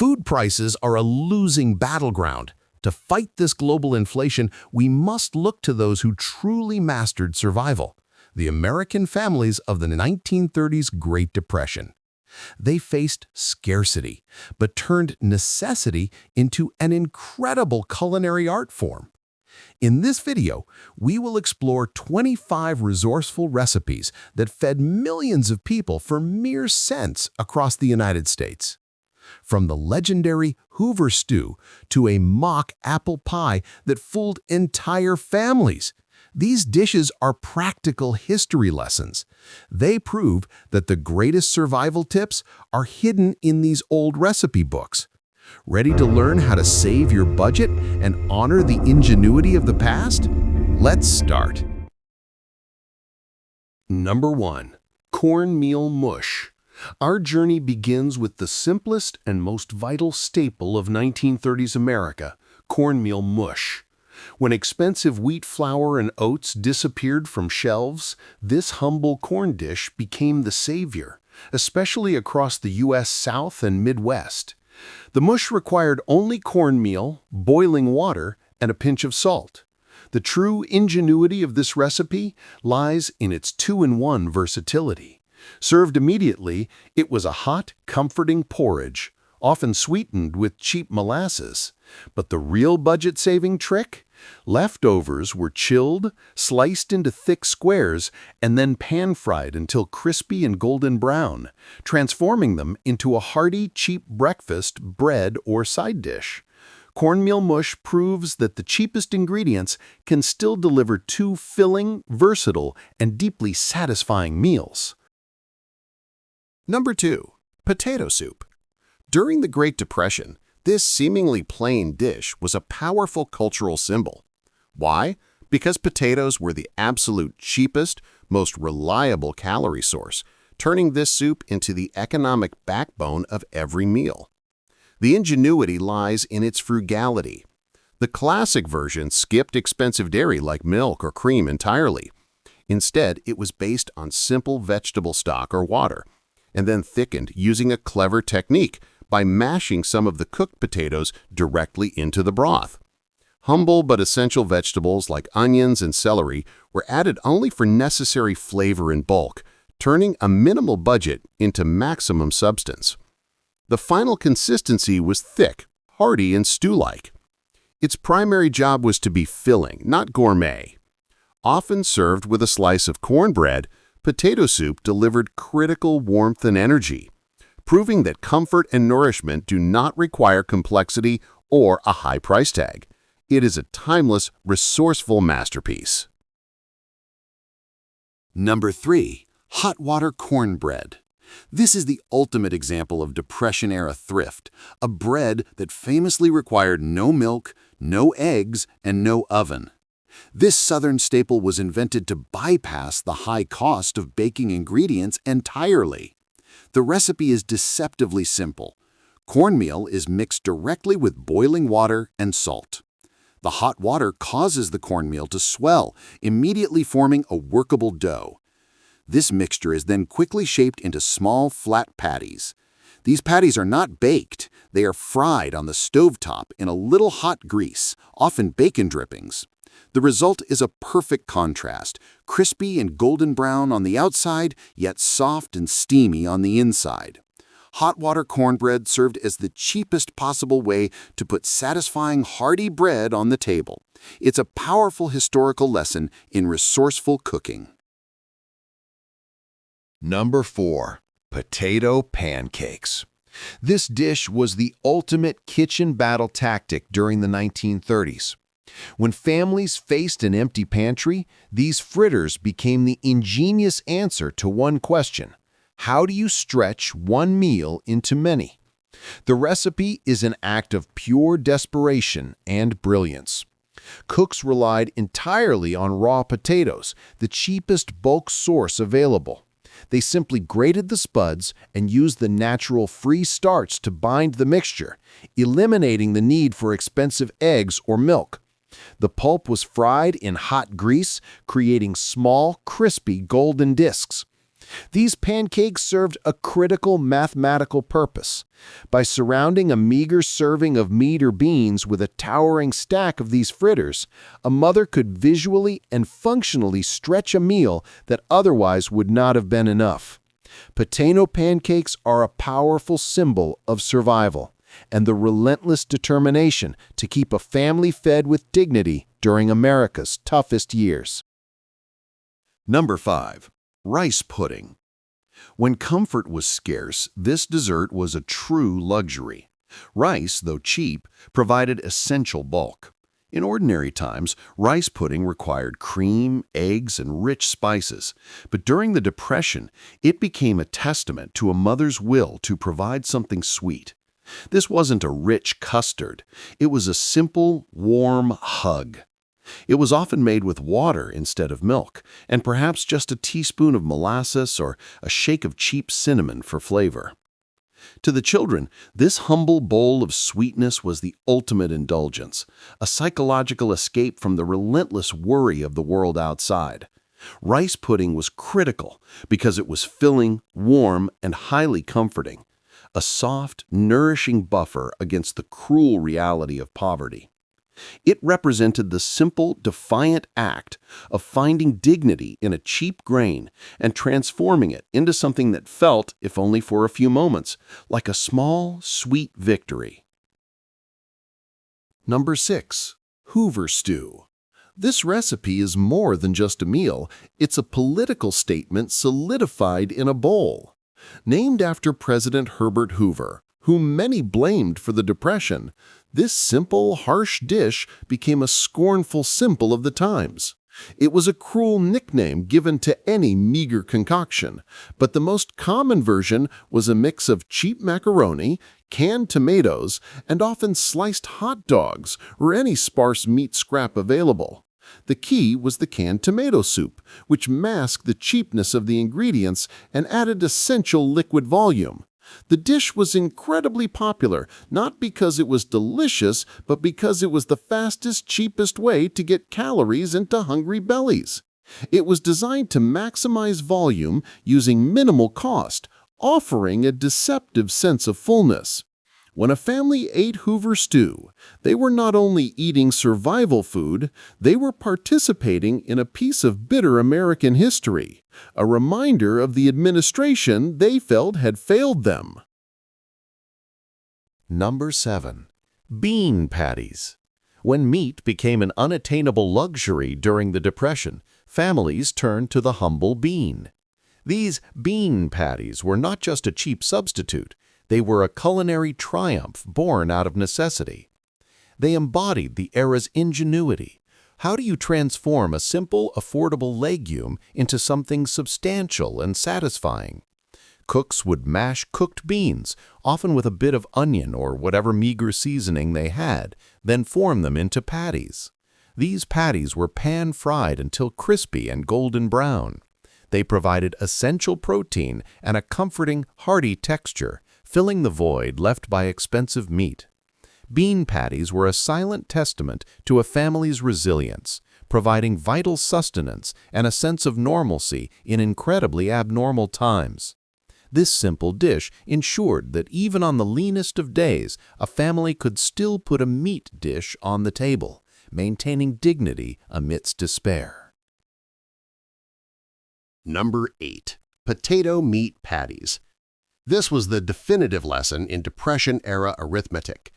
Food prices are a losing battleground. To fight this global inflation, we must look to those who truly mastered survival, the American families of the 1930s Great Depression. They faced scarcity, but turned necessity into an incredible culinary art form. In this video, we will explore 25 resourceful recipes that fed millions of people for mere cents across the United States. From the legendary Hoover Stew to a mock apple pie that fooled entire families, these dishes are practical history lessons. They prove that the greatest survival tips are hidden in these old recipe books. Ready to learn how to save your budget and honor the ingenuity of the past? Let's start. Number 1. Cornmeal mush. Our journey begins with the simplest and most vital staple of 1930s America, cornmeal mush. When expensive wheat flour and oats disappeared from shelves, this humble corn dish became the savior, especially across the U.S. South and Midwest. The mush required only cornmeal, boiling water, and a pinch of salt. The true ingenuity of this recipe lies in its two-in-one versatility. Served immediately, it was a hot, comforting porridge, often sweetened with cheap molasses. But the real budget-saving trick? Leftovers were chilled, sliced into thick squares, and then pan-fried until crispy and golden brown, transforming them into a hearty, cheap breakfast, bread, or side dish. Cornmeal mush proves that the cheapest ingredients can still deliver two filling, versatile, and deeply satisfying meals. Number 2. Potato soup. During the Great Depression, this seemingly plain dish was a powerful cultural symbol. Why? Because potatoes were the absolute cheapest, most reliable calorie source, turning this soup into the economic backbone of every meal. The ingenuity lies in its frugality. The classic version skipped expensive dairy like milk or cream entirely. Instead, it was based on simple vegetable stock or water, and then thickened using a clever technique by mashing some of the cooked potatoes directly into the broth. Humble but essential vegetables like onions and celery were added only for necessary flavor and bulk, turning a minimal budget into maximum substance. The final consistency was thick, hearty, and stew-like. Its primary job was to be filling, not gourmet. Often served with a slice of cornbread, potato soup delivered critical warmth and energy, proving that comfort and nourishment do not require complexity or a high price tag. It is a timeless, resourceful masterpiece. Number 3. Hot water cornbread. This is the ultimate example of Depression-era thrift, a bread that famously required no milk, no eggs, and no oven. This Southern staple was invented to bypass the high cost of baking ingredients entirely. The recipe is deceptively simple. Cornmeal is mixed directly with boiling water and salt. The hot water causes the cornmeal to swell, immediately forming a workable dough. This mixture is then quickly shaped into small, flat patties. These patties are not baked. They are fried on the stovetop in a little hot grease, often bacon drippings. The result is a perfect contrast, crispy and golden brown on the outside, yet soft and steamy on the inside. Hot water cornbread served as the cheapest possible way to put satisfying, hearty bread on the table. It's a powerful historical lesson in resourceful cooking. Number 4. Potato pancakes. This dish was the ultimate kitchen battle tactic during the 1930s. When families faced an empty pantry, these fritters became the ingenious answer to one question: how do you stretch one meal into many? The recipe is an act of pure desperation and brilliance. Cooks relied entirely on raw potatoes, the cheapest bulk source available. They simply grated the spuds and used the natural free starch to bind the mixture, eliminating the need for expensive eggs or milk. The pulp was fried in hot grease, creating small, crispy golden discs. These pancakes served a critical mathematical purpose. By surrounding a meager serving of meat or beans with a towering stack of these fritters, a mother could visually and functionally stretch a meal that otherwise would not have been enough. Potato pancakes are a powerful symbol of survival and the relentless determination to keep a family fed with dignity during America's toughest years. Number 5. Rice pudding. When comfort was scarce, this dessert was a true luxury. Rice, though cheap, provided essential bulk. In ordinary times, rice pudding required cream, eggs, and rich spices. But during the Depression, it became a testament to a mother's will to provide something sweet. This wasn't a rich custard. It was a simple, warm hug. It was often made with water instead of milk, and perhaps just a teaspoon of molasses or a shake of cheap cinnamon for flavor. To the children, this humble bowl of sweetness was the ultimate indulgence, a psychological escape from the relentless worry of the world outside. Rice pudding was critical because it was filling, warm, and highly comforting, a soft, nourishing buffer against the cruel reality of poverty. It represented the simple, defiant act of finding dignity in a cheap grain and transforming it into something that felt, if only for a few moments, like a small, sweet victory. Number 6. Hoover Stew. This recipe is more than just a meal. It's a political statement solidified in a bowl. Named after President Herbert Hoover, whom many blamed for the Depression, this simple, harsh dish became a scornful symbol of the times. It was a cruel nickname given to any meager concoction, but the most common version was a mix of cheap macaroni, canned tomatoes, and often sliced hot dogs or any sparse meat scrap available. The key was the canned tomato soup, which masked the cheapness of the ingredients and added essential liquid volume. The dish was incredibly popular, not because it was delicious, but because it was the fastest, cheapest way to get calories into hungry bellies. It was designed to maximize volume using minimal cost, offering a deceptive sense of fullness. When a family ate Hoover Stew, they were not only eating survival food, they were participating in a piece of bitter American history, a reminder of the administration they felt had failed them. Number 7. Bean patties. When meat became an unattainable luxury during the Depression, families turned to the humble bean. These bean patties were not just a cheap substitute. They were a culinary triumph born out of necessity. They embodied the era's ingenuity. How do you transform a simple, affordable legume into something substantial and satisfying? Cooks would mash cooked beans, often with a bit of onion or whatever meager seasoning they had, then form them into patties. These patties were pan-fried until crispy and golden brown. They provided essential protein and a comforting, hearty texture, filling the void left by expensive meat. Bean patties were a silent testament to a family's resilience, providing vital sustenance and a sense of normalcy in incredibly abnormal times. This simple dish ensured that even on the leanest of days, a family could still put a meat dish on the table, maintaining dignity amidst despair. Number 8. Potato meat patties. This was the definitive lesson in Depression-era arithmetic.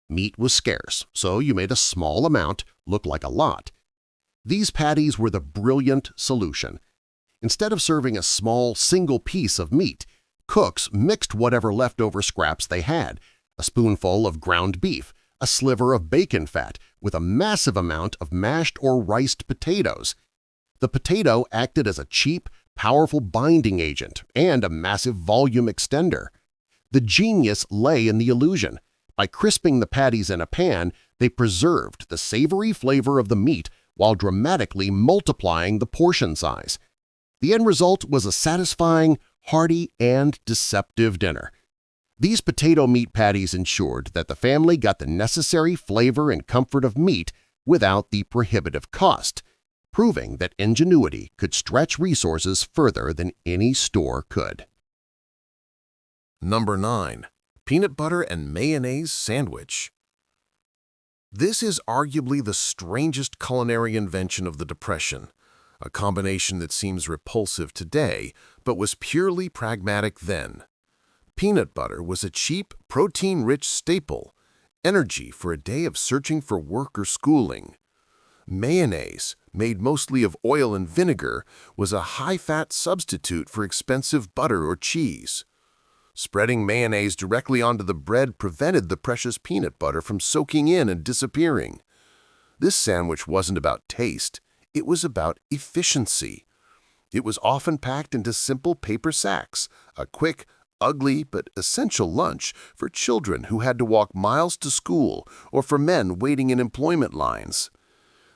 Meat was scarce, so you made a small amount look like a lot. These patties were the brilliant solution. Instead of serving a small, single piece of meat, cooks mixed whatever leftover scraps they had, a spoonful of ground beef, a sliver of bacon fat, with a massive amount of mashed or riced potatoes. The potato acted as a cheap, powerful binding agent and a massive volume extender. The genius lay in the illusion. By crisping the patties in a pan, they preserved the savory flavor of the meat while dramatically multiplying the portion size. The end result was a satisfying, hearty, and deceptive dinner. These potato meat patties ensured that the family got the necessary flavor and comfort of meat without the prohibitive cost. proving that ingenuity could stretch resources further than any store could. Number 9. Peanut butter and mayonnaise sandwich. This is arguably the strangest culinary invention of the Depression, a combination that seems repulsive today, but was purely pragmatic then. Peanut butter was a cheap, protein-rich staple, energy for a day of searching for work or schooling. Mayonnaise, made mostly of oil and vinegar, was a high-fat substitute for expensive butter or cheese. Spreading mayonnaise directly onto the bread prevented the precious peanut butter from soaking in and disappearing. This sandwich wasn't about taste, it was about efficiency. It was often packed into simple paper sacks, a quick, ugly but essential lunch for children who had to walk miles to school or for men waiting in employment lines.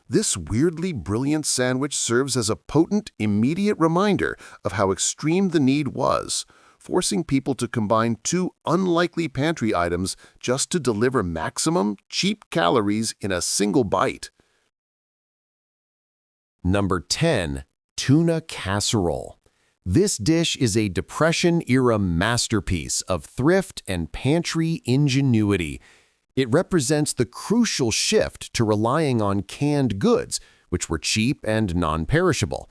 This weirdly brilliant sandwich serves as a potent, immediate reminder of how extreme the need was, forcing people to combine two unlikely pantry items just to deliver maximum, cheap calories in a single bite. Number 10. Tuna casserole. This dish is a Depression-era masterpiece of thrift and pantry ingenuity. It represents the crucial shift to relying on canned goods, which were cheap and non-perishable.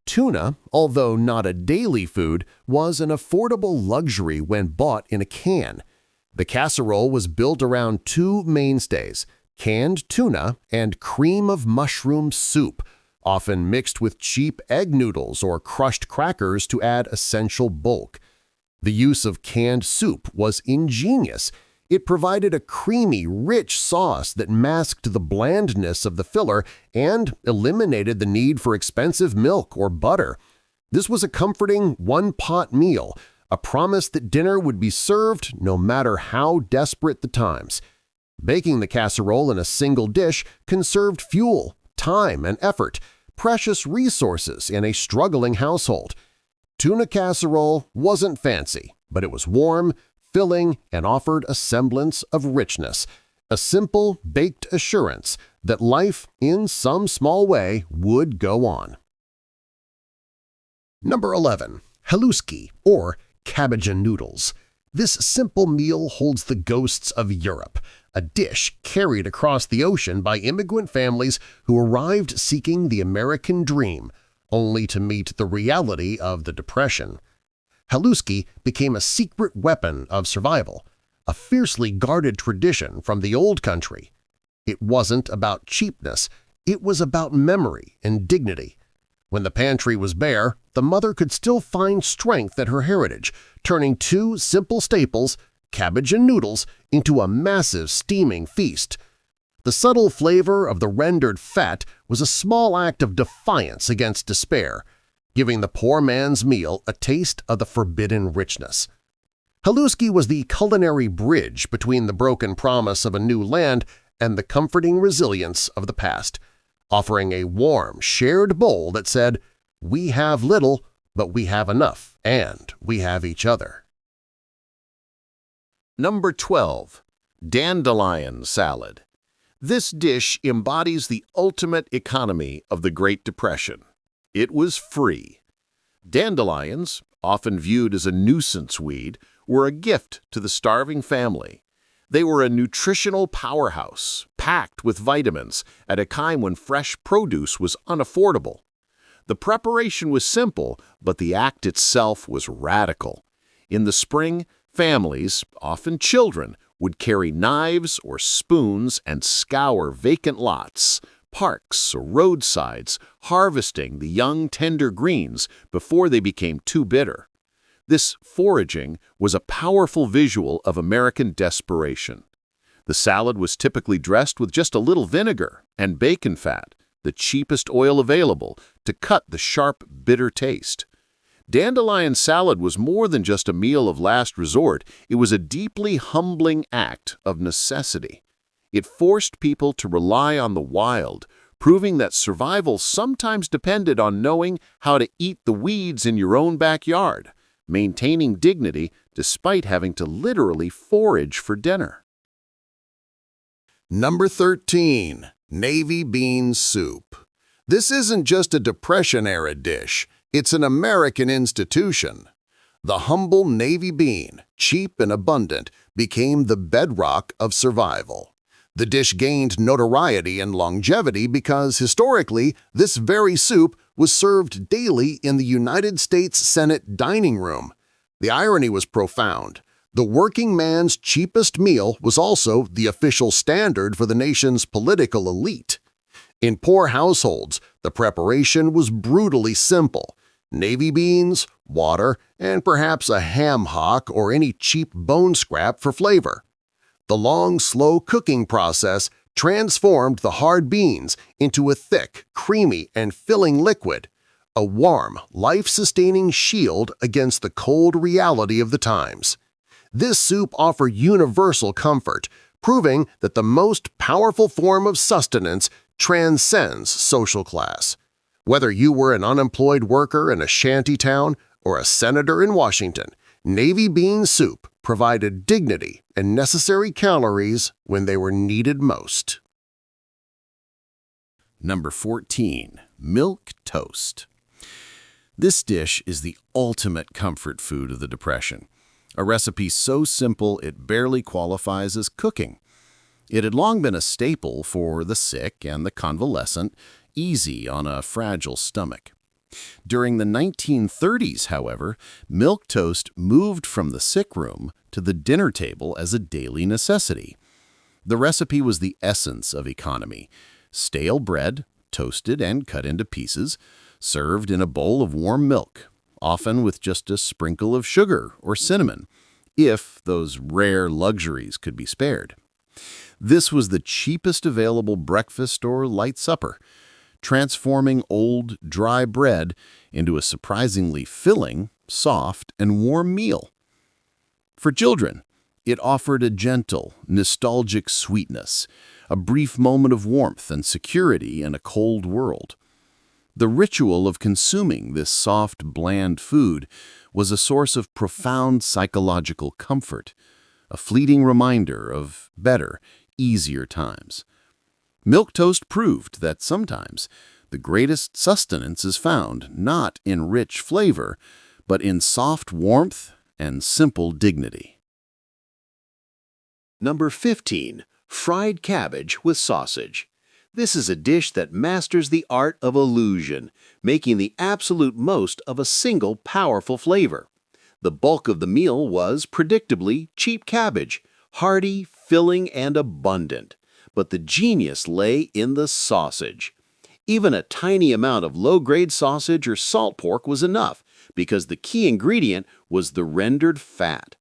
Tuna, although not a daily food, was an affordable luxury when bought in a can. The casserole was built around two mainstays, canned tuna and cream of mushroom soup, often mixed with cheap egg noodles or crushed crackers to add essential bulk. The use of canned soup was ingenious. It provided a creamy, rich sauce that masked the blandness of the filler and eliminated the need for expensive milk or butter. This was a comforting one-pot meal, a promise that dinner would be served no matter how desperate the times. Baking the casserole in a single dish conserved fuel, time, and effort, precious resources in a struggling household. Tuna casserole wasn't fancy, but it was warm, filling, and offered a semblance of richness, a simple, baked assurance that life, in some small way, would go on. Number 11. Haluski, or cabbage and noodles. This simple meal holds the ghosts of Europe, a dish carried across the ocean by immigrant families who arrived seeking the American dream, only to meet the reality of the Depression. Haluski became a secret weapon of survival, a fiercely guarded tradition from the old country. It wasn't about cheapness, it was about memory and dignity. When the pantry was bare, the mother could still find strength at her heritage, turning two simple staples, cabbage and noodles, into a massive steaming feast. The subtle flavor of the rendered fat was a small act of defiance against despair, giving the poor man's meal a taste of the forbidden richness. Haluski was the culinary bridge between the broken promise of a new land and the comforting resilience of the past, offering a warm, shared bowl that said, "We have little, but we have enough, and we have each other." Number 12. Dandelion salad. This dish embodies the ultimate economy of the Great Depression. It was free. Dandelions, often viewed as a nuisance weed, were a gift to the starving family. They were a nutritional powerhouse, packed with vitamins at a time when fresh produce was unaffordable. The preparation was simple, but the act itself was radical. In the spring, families, often children, would carry knives or spoons and scour vacant lots, parks or roadsides, harvesting the young tender greens before they became too bitter. This foraging was a powerful visual of American desperation. The salad was typically dressed with just a little vinegar and bacon fat, the cheapest oil available, to cut the sharp, bitter taste. Dandelion salad was more than just a meal of last resort, it was a deeply humbling act of necessity. It forced people to rely on the wild, proving that survival sometimes depended on knowing how to eat the weeds in your own backyard, maintaining dignity despite having to literally forage for dinner. Number 13. Navy bean soup. This isn't just a Depression-era dish, it's an American institution. The humble navy bean, cheap and abundant, became the bedrock of survival. The dish gained notoriety and longevity because, historically, this very soup was served daily in the United States Senate dining room. The irony was profound. The working man's cheapest meal was also the official standard for the nation's political elite. In poor households, the preparation was brutally simple: navy beans, water, and perhaps a ham hock or any cheap bone scrap for flavor. The long, slow cooking process transformed the hard beans into a thick, creamy, and filling liquid, a warm, life-sustaining shield against the cold reality of the times. This soup offered universal comfort, proving that the most powerful form of sustenance transcends social class. Whether you were an unemployed worker in a shanty town or a senator in Washington, navy bean soup provided dignity and necessary calories when they were needed most. Number 14. Milk toast. This dish is the ultimate comfort food of the Depression. A recipe so simple it barely qualifies as cooking. It had long been a staple for the sick and the convalescent, easy on a fragile stomach. During the 1930s, however, milk toast moved from the sick room to the dinner table as a daily necessity. The recipe was the essence of economy: stale bread, toasted and cut into pieces, served in a bowl of warm milk, often with just a sprinkle of sugar or cinnamon, if those rare luxuries could be spared. This was the cheapest available breakfast or light supper, transforming old, dry bread into a surprisingly filling, soft, and warm meal. For children, it offered a gentle, nostalgic sweetness, a brief moment of warmth and security in a cold world. The ritual of consuming this soft, bland food was a source of profound psychological comfort, a fleeting reminder of better, easier times. Milk toast proved that sometimes the greatest sustenance is found not in rich flavor, but in soft warmth and simple dignity. Number 15. Fried cabbage with sausage. This is a dish that masters the art of illusion, making the absolute most of a single powerful flavor. The bulk of the meal was, predictably, cheap cabbage, hearty, filling, and abundant. But the genius lay in the sausage. Even a tiny amount of low-grade sausage or salt pork was enough, because the key ingredient was the rendered fat.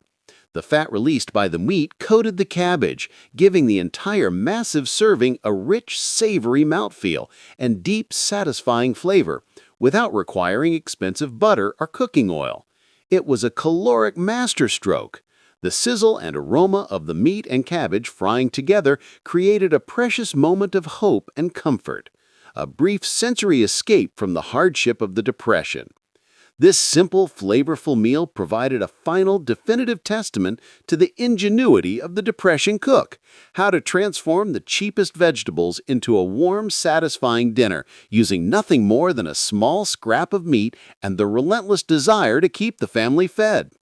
The fat released by the meat coated the cabbage, giving the entire massive serving a rich, savory mouthfeel and deep, satisfying flavor, without requiring expensive butter or cooking oil. It was a caloric masterstroke. The sizzle and aroma of the meat and cabbage frying together created a precious moment of hope and comfort, a brief sensory escape from the hardship of the Depression. This simple, flavorful meal provided a final, definitive testament to the ingenuity of the Depression cook, how to transform the cheapest vegetables into a warm, satisfying dinner using nothing more than a small scrap of meat and the relentless desire to keep the family fed.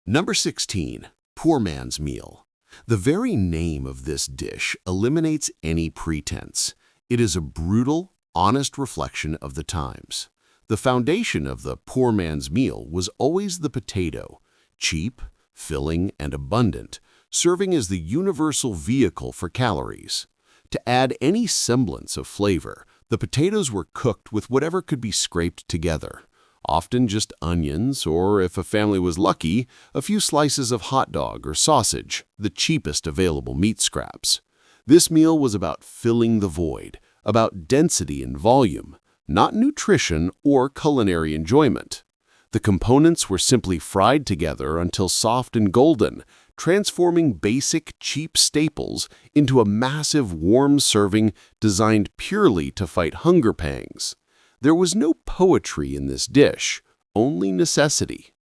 Number 16. Poor man's meal. The very name of this dish eliminates any pretense. It is a brutal, honest reflection of the times. The foundation of the poor man's meal was always the potato, cheap, filling, and abundant, serving as the universal vehicle for calories. To add any semblance of flavor, the potatoes were cooked with whatever could be scraped together, often just onions, or if a family was lucky, a few slices of hot dog or sausage, the cheapest available meat scraps. This meal was about filling the void, about density and volume, not nutrition or culinary enjoyment. The components were simply fried together until soft and golden, transforming basic, cheap staples into a massive, warm serving designed purely to fight hunger pangs. There was no poetry in this dish, only necessity.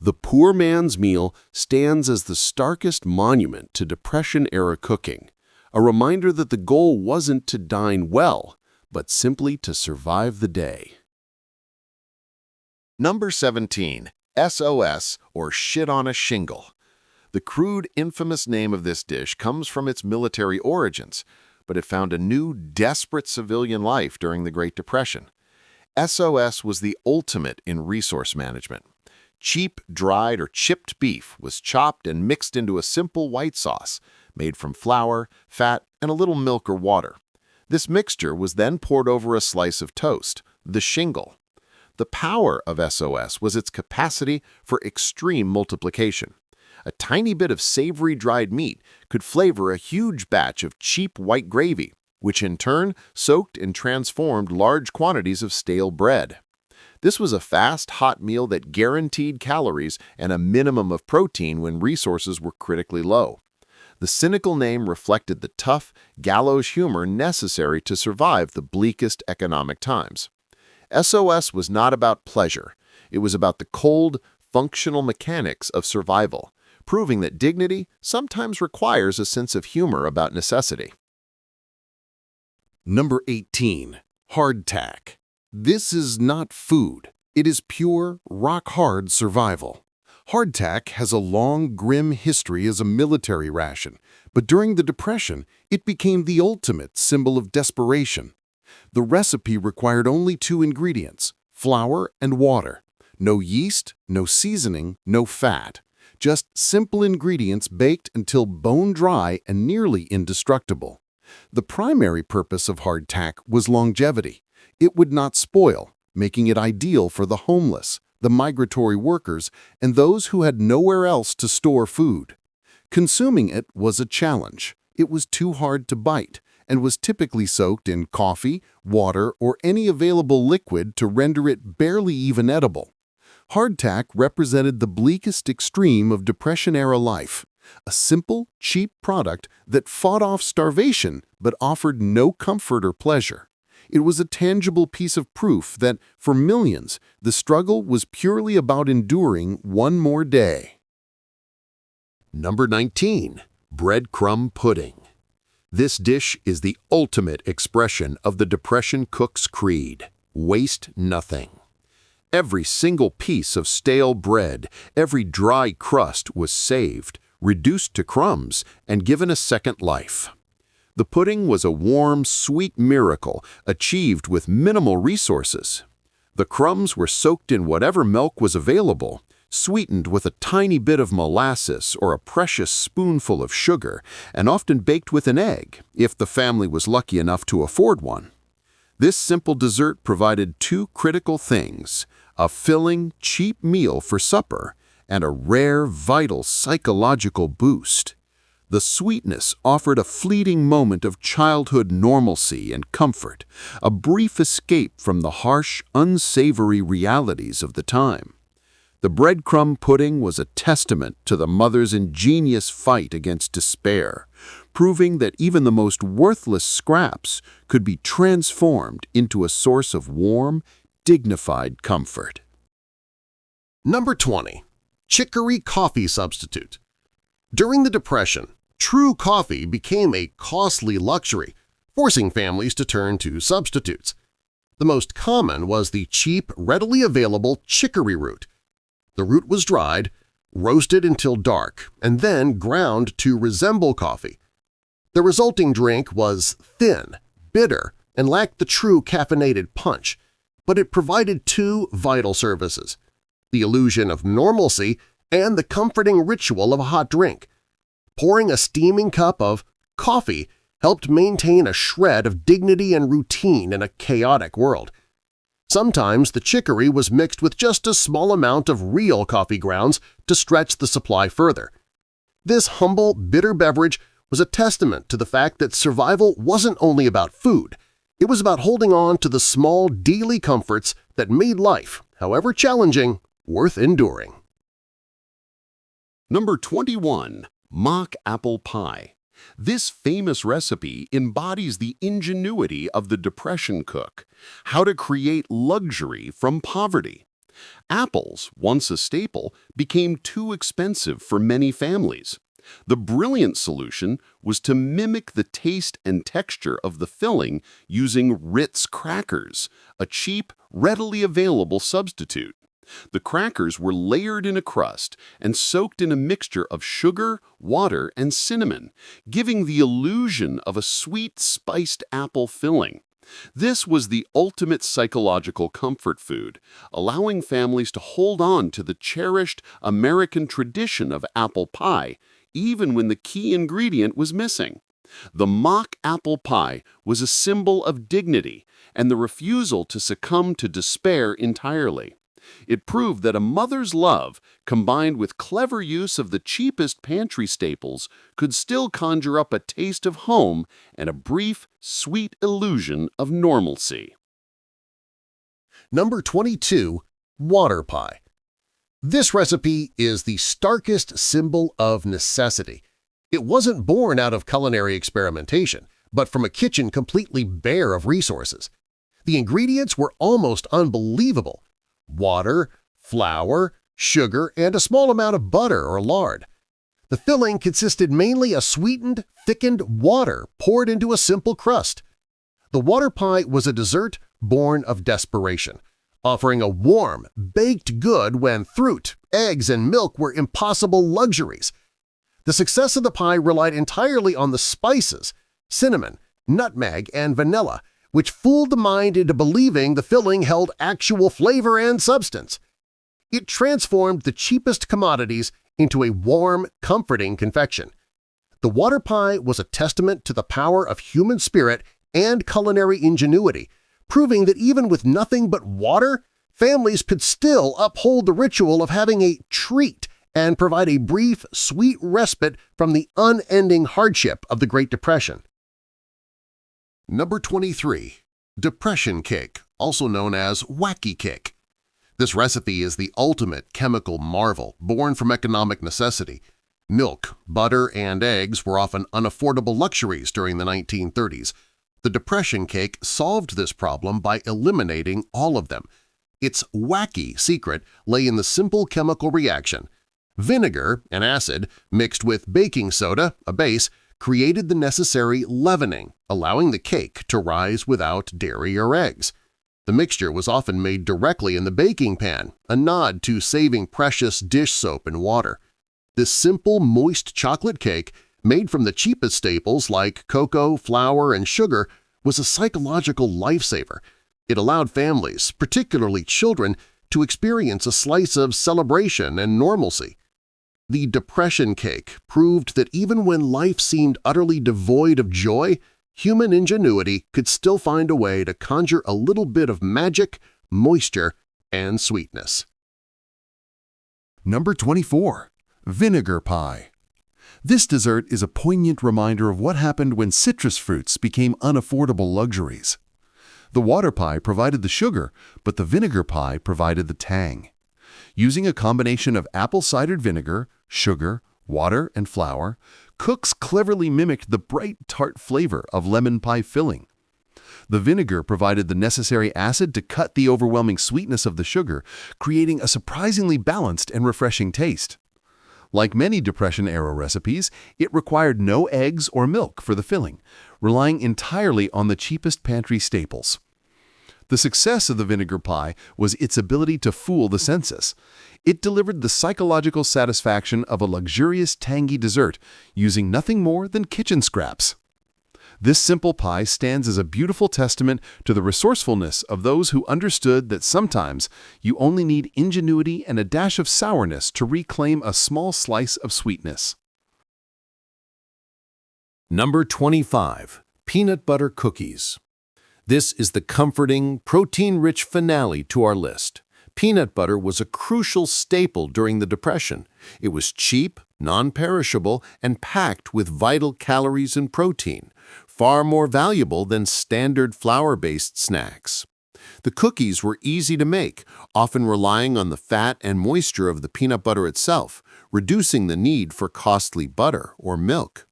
The poor man's meal stands as the starkest monument to Depression-era cooking, a reminder that the goal wasn't to dine well, but simply to survive the day. Number 17. SOS, or shit on a shingle. The crude, infamous name of this dish comes from its military origins, but it found a new, desperate civilian life during the Great Depression. SOS was the ultimate in resource management. Cheap, dried, or chipped beef was chopped and mixed into a simple white sauce, made from flour, fat, and a little milk or water. This mixture was then poured over a slice of toast, the shingle. The power of SOS was its capacity for extreme multiplication. A tiny bit of savory dried meat could flavor a huge batch of cheap white gravy, which in turn soaked and transformed large quantities of stale bread. This was a fast, hot meal that guaranteed calories and a minimum of protein when resources were critically low. The cynical name reflected the tough, gallows humor necessary to survive the bleakest economic times. SOS was not about pleasure. It was about the cold, functional mechanics of survival, proving that dignity sometimes requires a sense of humor about necessity. Number 18. Hardtack. This is not food. It is pure, rock-hard survival. Hardtack has a long, grim history as a military ration, but during the Depression, it became the ultimate symbol of desperation. The recipe required only 2 ingredients, flour and water. No yeast, no seasoning, no fat. Just simple ingredients baked until bone dry and nearly indestructible. The primary purpose of hardtack was longevity. It would not spoil, making it ideal for the homeless, the migratory workers, and those who had nowhere else to store food. Consuming it was a challenge. It was too hard to bite and was typically soaked in coffee, water, or any available liquid to render it barely even edible. Hardtack represented the bleakest extreme of Depression-era life, a simple, cheap product that fought off starvation but offered no comfort or pleasure. It was a tangible piece of proof that, for millions, the struggle was purely about enduring one more day. Number 19. Breadcrumb pudding. This dish is the ultimate expression of the Depression cook's creed: waste nothing. Every single piece of stale bread, every dry crust was saved, reduced to crumbs, and given a second life. The pudding was a warm, sweet miracle achieved with minimal resources. The crumbs were soaked in whatever milk was available, sweetened with a tiny bit of molasses or a precious spoonful of sugar, and often baked with an egg, if the family was lucky enough to afford one. This simple dessert provided 2 critical things: a filling, cheap meal for supper, and a rare, vital psychological boost. The sweetness offered a fleeting moment of childhood normalcy and comfort, a brief escape from the harsh, unsavory realities of the time. The breadcrumb pudding was a testament to the mother's ingenious fight against despair, proving that even the most worthless scraps could be transformed into a source of warm, dignified comfort. Number 20. Chicory coffee substitute. During the Depression, true coffee became a costly luxury, forcing families to turn to substitutes. The most common was the cheap, readily available chicory root. The root was dried, roasted until dark, and then ground to resemble coffee. The resulting drink was thin, bitter, and lacked the true caffeinated punch, but it provided 2 vital services: the illusion of normalcy and the comforting ritual of a hot drink. Pouring a steaming cup of coffee helped maintain a shred of dignity and routine in a chaotic world. Sometimes the chicory was mixed with just a small amount of real coffee grounds to stretch the supply further. This humble, bitter beverage was a testament to the fact that survival wasn't only about food. It was about holding on to the small daily comforts that made life, however challenging, worth enduring. Number 21. Mock apple pie. This famous recipe embodies the ingenuity of the Depression cook, how to create luxury from poverty. Apples, once a staple, became too expensive for many families. The brilliant solution was to mimic the taste and texture of the filling using Ritz crackers, a cheap, readily available substitute. The crackers were layered in a crust and soaked in a mixture of sugar, water, and cinnamon, giving the illusion of a sweet, spiced apple filling. This was the ultimate psychological comfort food, allowing families to hold on to the cherished American tradition of apple pie, even when the key ingredient was missing. The mock apple pie was a symbol of dignity and the refusal to succumb to despair entirely. It proved that a mother's love, combined with clever use of the cheapest pantry staples, could still conjure up a taste of home and a brief, sweet illusion of normalcy. Number 22. Water pie. This recipe is the starkest symbol of necessity. It wasn't born out of culinary experimentation, but from a kitchen completely bare of resources. The ingredients were almost unbelievable: water, flour, sugar, and a small amount of butter or lard. The filling consisted mainly of sweetened, thickened water poured into a simple crust. The water pie was a dessert born of desperation, offering a warm, baked good when fruit, eggs, and milk were impossible luxuries. The success of the pie relied entirely on the spices, cinnamon, nutmeg, and vanilla, which fooled the mind into believing the filling held actual flavor and substance. It transformed the cheapest commodities into a warm, comforting confection. The water pie was a testament to the power of human spirit and culinary ingenuity, proving that even with nothing but water, families could still uphold the ritual of having a treat and provide a brief, sweet respite from the unending hardship of the Great Depression. Number 23. Depression cake, also known as wacky cake. This recipe is the ultimate chemical marvel born from economic necessity. Milk, butter, and eggs were often unaffordable luxuries during the 1930s. The Depression cake solved this problem by eliminating all of them. Its wacky secret lay in the simple chemical reaction. Vinegar, an acid, mixed with baking soda, a base, created the necessary leavening, allowing the cake to rise without dairy or eggs. The mixture was often made directly in the baking pan, a nod to saving precious dish soap and water. This simple, moist chocolate cake, made from the cheapest staples like cocoa, flour, and sugar, was a psychological lifesaver. It allowed families, particularly children, to experience a slice of celebration and normalcy. The Depression cake proved that even when life seemed utterly devoid of joy, human ingenuity could still find a way to conjure a little bit of magic, moisture, and sweetness. Number 24. Vinegar pie. This dessert is a poignant reminder of what happened when citrus fruits became unaffordable luxuries. The water pie provided the sugar, but the vinegar pie provided the tang. Using a combination of apple cider vinegar, sugar, water, and flour, cooks cleverly mimicked the bright, tart flavor of lemon pie filling. The vinegar provided the necessary acid to cut the overwhelming sweetness of the sugar, creating a surprisingly balanced and refreshing taste. Like many Depression-era recipes, it required no eggs or milk for the filling, relying entirely on the cheapest pantry staples. The success of the vinegar pie was its ability to fool the senses. It delivered the psychological satisfaction of a luxurious, tangy dessert using nothing more than kitchen scraps. This simple pie stands as a beautiful testament to the resourcefulness of those who understood that sometimes you only need ingenuity and a dash of sourness to reclaim a small slice of sweetness. Number 25. Peanut butter cookies. This is the comforting, protein-rich finale to our list. Peanut butter was a crucial staple during the Depression. It was cheap, non-perishable, and packed with vital calories and protein, far more valuable than standard flour-based snacks. The cookies were easy to make, often relying on the fat and moisture of the peanut butter itself, reducing the need for costly butter or milk.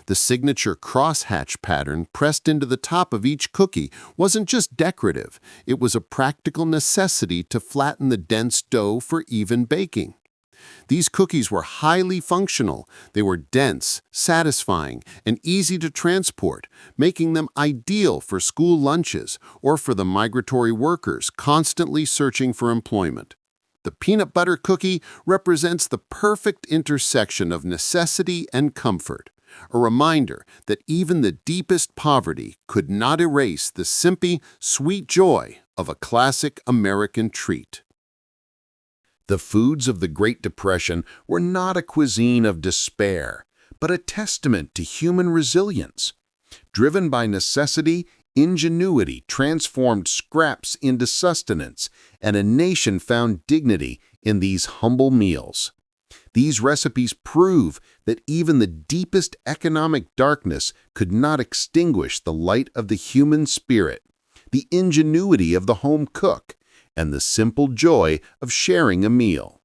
The signature crosshatch pattern pressed into the top of each cookie wasn't just decorative, it was a practical necessity to flatten the dense dough for even baking. These cookies were highly functional. They were dense, satisfying, and easy to transport, making them ideal for school lunches or for the migratory workers constantly searching for employment. The peanut butter cookie represents the perfect intersection of necessity and comfort, a reminder that even the deepest poverty could not erase the simply sweet joy of a classic American treat. The foods of the Great Depression were not a cuisine of despair, but a testament to human resilience. Driven by necessity, ingenuity transformed scraps into sustenance, and a nation found dignity in these humble meals. These recipes prove that even the deepest economic darkness could not extinguish the light of the human spirit, the ingenuity of the home cook, and the simple joy of sharing a meal.